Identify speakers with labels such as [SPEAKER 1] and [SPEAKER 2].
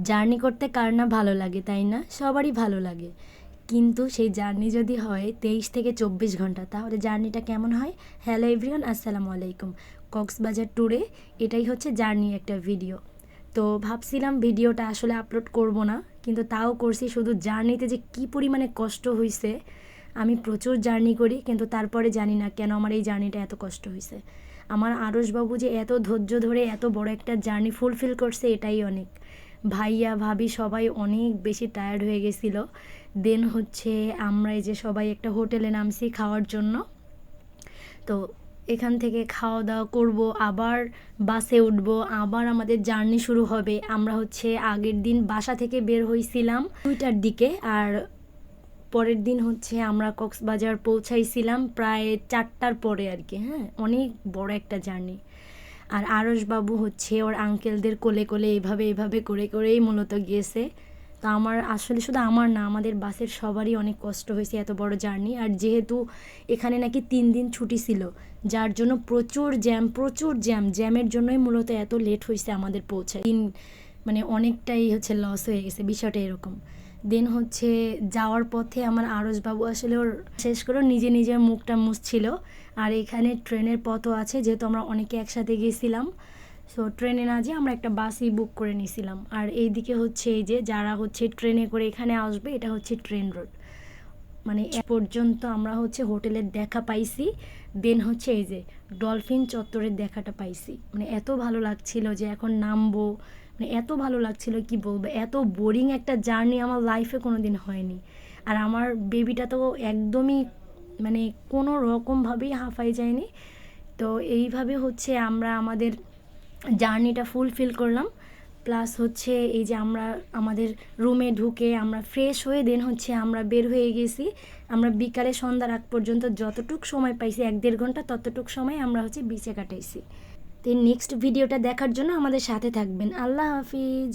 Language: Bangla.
[SPEAKER 1] জার্নি করতে কার না ভালো লাগে, তাই না? সবারই ভালো লাগে। কিন্তু সেই জার্নি যদি হয় 23 থেকে 24 ঘন্টা, তাহলে জার্নিটা কেমন হয়? হ্যালো এভরিওয়ান, আসসালামু আলাইকুম। কক্সবাজার ট্যুরে এটাই হচ্ছে জার্নির একটা ভিডিও। তো ভাবছিলাম ভিডিওটা আসলে আপলোড করব না, কিন্তু তাও করছি। শুধু জার্নিতে যে কী পরিমাণে কষ্ট হয়েছে, আমি প্রচুর জার্নি করি, কিন্তু তারপরে জানি না কেন আমার এই জার্নিটা এত কষ্ট হয়েছে। আমার আরশবাবু যে এত ধৈর্য ধরে এত বড় একটা জার্নি ফুলফিল করছে, এটাই অনেক। ভাইয়া ভাবি সবাই অনেক বেশি টায়ার্ড হয়ে গেছিলো। দেন হচ্ছে আমরা এই যে সবাই একটা হোটেলে নামছি খাওয়ার জন্য। তো এখান থেকে খাওয়া দাওয়া করব, আবার বাসে উঠব, আবার আমাদের জার্নি শুরু হবে। আমরা হচ্ছে আগের দিন বাসা থেকে বের হয়েছিলাম 2টার দিকে, আর পরের দিন হচ্ছে আমরা কক্সবাজার পৌঁছাইছিলাম প্রায় 4টার পরে আর কি। হ্যাঁ, অনেক বড় একটা জার্নি। আর আরশবাবু হচ্ছে ওর আঙ্কেলদের কোলে কোলে এভাবে এভাবে করে করেই মূলত গিয়েছে। তো আমার আসলে শুধু আমার না, আমাদের বাসের সবারই অনেক কষ্ট হয়েছে এত বড় জার্নি। আর যেহেতু এখানে নাকি 3 দিন ছুটি ছিল, যার জন্য প্রচুর জ্যামের জন্যই মূলত এত লেট হয়েছে আমাদের পৌঁছায়। মানে অনেকটাই হচ্ছে লস হয়ে গেছে, বিষয়টা এরকম। দেন হচ্ছে যাওয়ার পথে আমার আরশবাবু আসলে ওর শেষ করে নিজে নিজের মুখটা মুছছিল। আর এখানে ট্রেনের পথও আছে, যেহেতু আমরা অনেকে একসাথে গেছিলাম, সো ট্রেনে না যেয়ে আমরা একটা বাসই বুক করে নিয়েছিলাম। আর এইদিকে হচ্ছে এই যে যারা হচ্ছে ট্রেনে করে এখানে আসবে, এটা হচ্ছে ট্রেন রোড। মানে এ পর্যন্ত আমরা হচ্ছে হোটেলের দেখা পাইছি। দেন হচ্ছে এই যে ডলফিন চত্বরের দেখাটা পাইছি। মানে এত ভালো লাগছিল যে এখন নামবো, মানে এত ভালো লাগছিল কি বলবো। এত বোরিং একটা জার্নি আমার লাইফে কোনো দিন হয়নি। আর আমার বেবিটা তো একদমই মানে কোনো রকমভাবেই হাঁফাই যায়নি। তো এইভাবে হচ্ছে আমরা আমাদের জার্নিটা ফুলফিল করলাম। প্লাস হচ্ছে এই যে আমরা আমাদের রুমে ঢুকে আমরা ফ্রেশ হয়ে দেন হচ্ছে আমরা বের হয়ে গেছি। আমরা বিকালে সন্ধ্যার আগ পর্যন্ত যতটুক সময় পাইছি 1-1.5 ঘন্টা, ততটুক সময় আমরা হচ্ছে বিচে কাটাইছি। তো নেক্সট ভিডিওটা দেখার জন্য আমাদের সাথে থাকবেন। আল্লাহ হাফিজ।